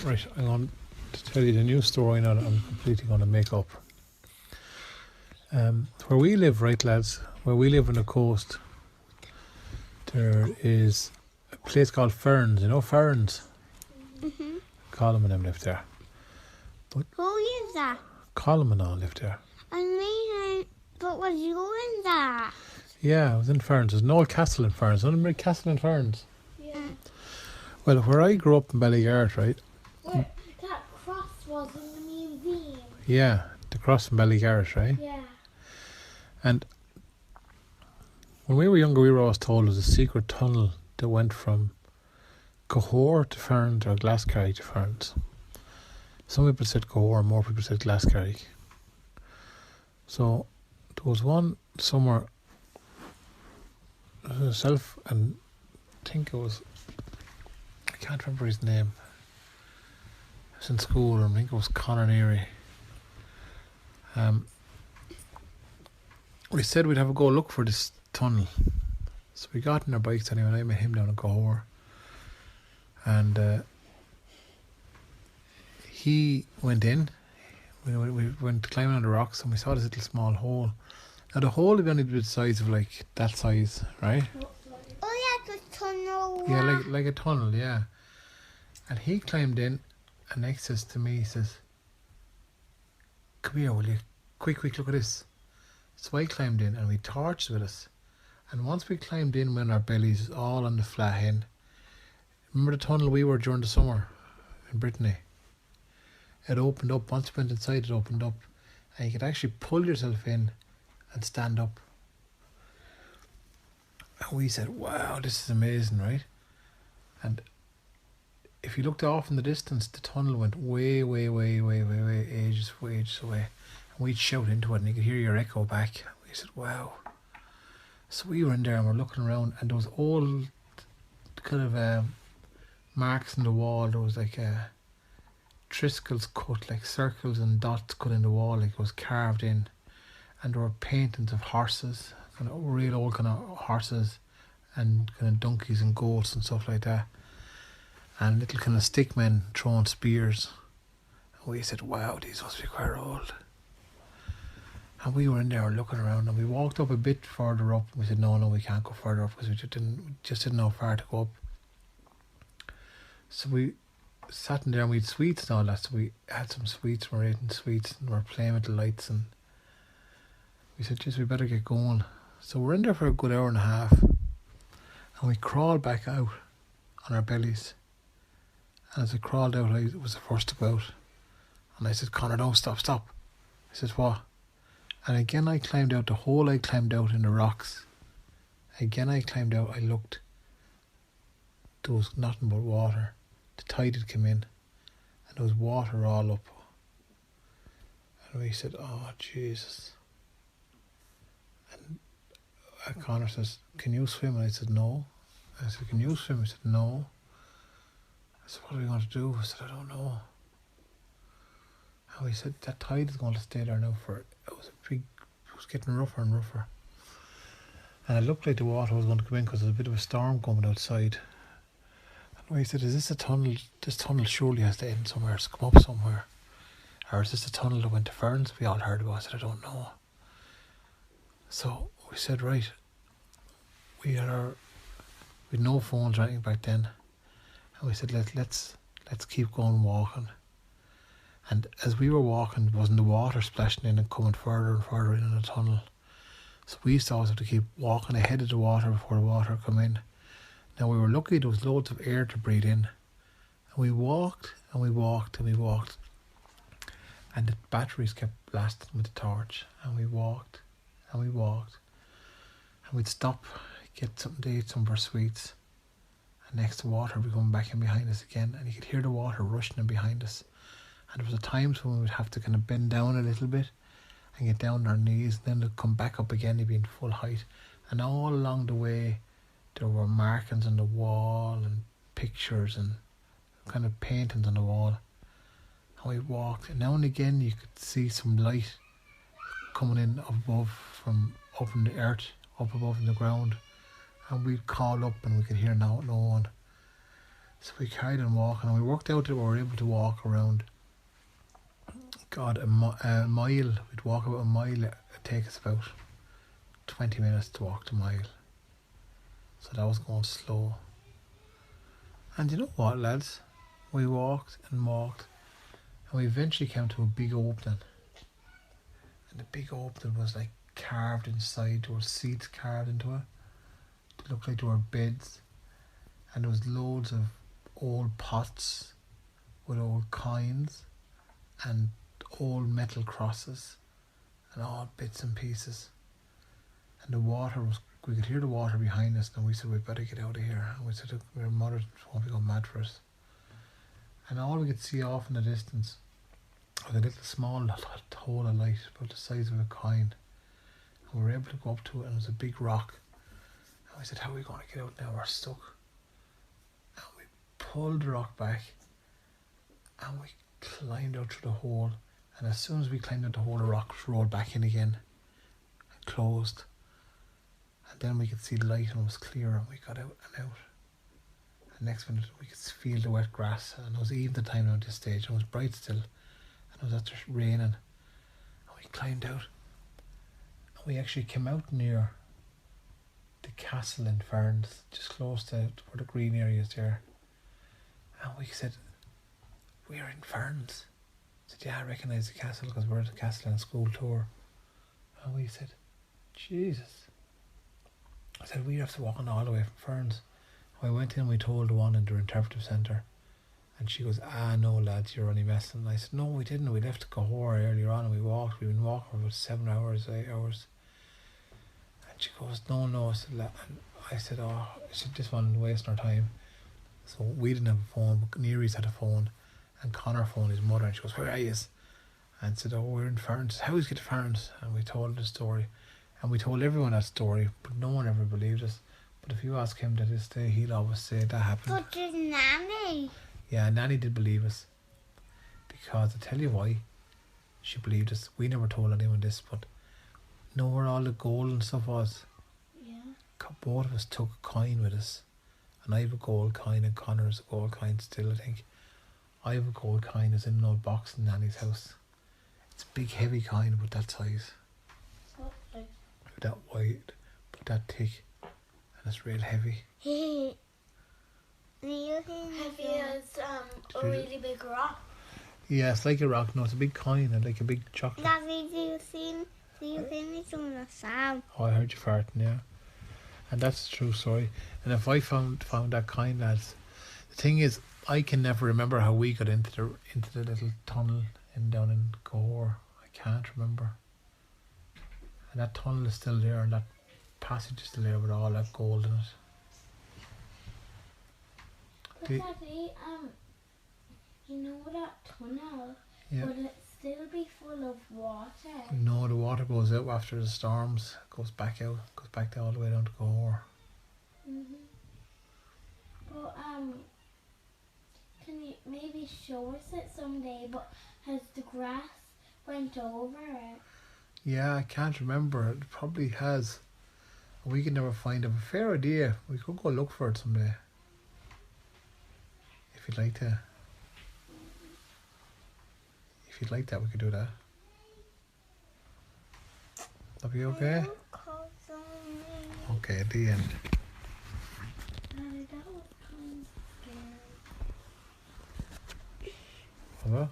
Right, I'm going to tell you the new story now that I'm completely going to make up. Where we live, right, lads, where we live on the coast, there is a place called Ferns. You know Ferns? Mhm. Colin and them live there. Who is that? Colin and all live there. I mean, but was you in that? Yeah, I was in Ferns. There's an old castle in Ferns. Remember the castle in Ferns? Yeah. Well, where I grew up in Ballygart, right? Where that cross was in the museum. Yeah, the cross in Ballygart, right? Yeah. And when we were younger, we were always told there was a secret tunnel that went from Cahor to Ferns or Glascarrig to Ferns. Some people said Cahor, more people said Glascarrig. So there was one summer, myself and I think it was, I can't remember his name. I was in school, and I think it was Conor Neary. We said we'd have a go look for this tunnel. So we got in our bikes anyway, and I met him down in Cahor. And he went in. We went climbing on the rocks, and we saw this little small hole. Now the hole would only be the size of like that size, right? Oh yeah, the tunnel. Yeah, like a tunnel, yeah. And he climbed in, and next says to me, he says, "Come here, will you? Quick, look at this." So I climbed in, and we torched with us. And once we climbed in, when our bellies all on the flat end, remember the tunnel we were during the summer in Brittany? It opened up. Once you went inside, it opened up, and you could actually pull yourself in and stand up. And we said, "Wow, this is amazing, right?" And if you looked off in the distance, the tunnel went way, ages away. And we'd shout into it, and you could hear your echo back. We said, "Wow." So we were in there, and we're looking around, and there was old kind of marks in the wall. There was like triskells cut, like circles and dots cut in the wall, like it was carved in. And there were paintings of horses, kind of real old kind of horses, and kind of donkeys and goats and stuff like that. And little kind of stick men throwing spears. And we said, "Wow, these must be quite old." And we were in there looking around, and we walked up a bit further up. We said, no, we can't go further up, because we just didn't know how far to go up. So we sat in there, and we had sweets and all that. So we had some sweets, we were eating sweets, and we were playing with the lights. And we said, "Just, we better get going." So we're in there for a good hour and a half, and we crawled back out on our bellies. And as I crawled out, I was the first to go out. And I said, "Conor, no, stop. I said, "What?" And again I climbed out, the hole I climbed out in the rocks. Again I climbed out, I looked. There was nothing but water. The tide had come in, and there was water all up. And we said, "Oh, Jesus." And Conor says, "Can you swim?" And I said, "No." I said, "Can you swim?" He said, "No." I said, "What are we going to do?" I said, "I don't know." And we said, "That tide is going to stay there now for," it was getting rougher and rougher. And it looked like the water was going to come in, because there was a bit of a storm coming outside. And we said, "Is this a tunnel? This tunnel surely has to end somewhere, it's come up somewhere. Or is this a tunnel that went to Ferns we all heard about?" I said, "I don't know." So we said, right, we had no phones or anything back then. And we said, let's keep going walking. And as we were walking, wasn't the water splashing in and coming further and further in the tunnel. So we used to always have to keep walking ahead of the water before the water come in. Now we were lucky, there was loads of air to breathe in. And we walked and we walked and we walked. And the batteries kept blasting with the torch. And we walked and we walked. And we'd stop, get something to eat, some of our sweets. And next the water would be coming back in behind us again. And you could hear the water rushing in behind us. And there was times when we would have to kind of bend down a little bit and get down on our knees. And then it'd come back up again, it'd be in full height. And all along the way, there were markings on the wall and pictures and kind of paintings on the wall. And we walked, and now and again you could see some light coming in above, from up in the earth, up above in the ground. And we'd call up and we could hear no one. So we carried on walking, and we worked out that we were able to walk around. God, a mile. We'd walk about a mile. It'd take us about 20 minutes to walk the mile. So that was going slow. And you know what, lads? We walked and walked, and we eventually came to a big opening. And the big opening was like carved inside. There were seats carved into it. It looked like there were beds. And there was loads of old pots with old coins and old metal crosses and all bits and pieces. And the water was, we could hear the water behind us, and we said, we better get out of here. And we said, our mother won't be going mad for us. And all we could see off in the distance was a little small hole of light about the size of a coin. And we were able to go up to it, and it was a big rock. And we said, how are we going to get out now? We're stuck. And we pulled the rock back, and we climbed out through the hole. And as soon as we climbed out the hole, the rock rolled back in again and closed. And then we could see the light, and it was clear, and we got out and out. And next minute we could feel the wet grass, and it was even the time at this stage, and it was bright still, and it was after raining. And we climbed out, and we actually came out near the castle in Ferns, just close to where the green area is there. And we said, we're in Ferns. I said, yeah, I recognise the castle because we're at the castle on a school tour. And we said, Jesus. I said, we have to walk on all the way from Ferns. I went in and we told the one in the interpretive centre, and she goes, no lads, you're only messing. And I said, no, we didn't. We left Cahora earlier on and we walked. We've been walking for about 7 hours, 8 hours. And she goes, no. I said, she just wanted to waste our time. So we didn't have a phone, but Neary's had a phone, and Connor phoned his mother, and she goes, where are you? And said, we're in Ferns. How is it get to Ferns? And we told the story, and we told everyone that story, but no one ever believed us. But if you ask him to this day, he'll always say that happened. But did Nanny? Yeah, Nanny did believe us. Because I tell you why she believed us. We never told anyone this, but know where all the gold and stuff was? Yeah. Both of us took a coin with us. And I have a gold coin, and Connor has a gold coin still, I think. I have a gold coin that's in an old box in Nanny's house. It's a big heavy coin about that size. Okay. That wide, but that thick. And it's real heavy. Heavy as a really big rock. Yeah, it's like a rock. No, it's a big coin, and like a big chocolate. Daddy, do you see me doing a sound? Oh, I heard you farting, yeah. And that's a true story. And if I found that coin, lads, the thing is, I can never remember how we got into the little tunnel down in Cahora. I can't remember. And that tunnel is still there, and that passage is still there with all that gold in it. But Daddy, you know that tunnel? Yeah. Would it still be full of water? No, the water goes out after the storms. It goes back out. Goes back all the way down to Cahora. But can you maybe show us it someday? But has the grass went over it? Yeah, I can't remember. It probably has. We can never find it. A fair idea. We could go look for it someday. If you'd like to. If you'd like that, we could do that. That'll be okay? Okay, at the end. Daddy, that was kind of scary. Hello?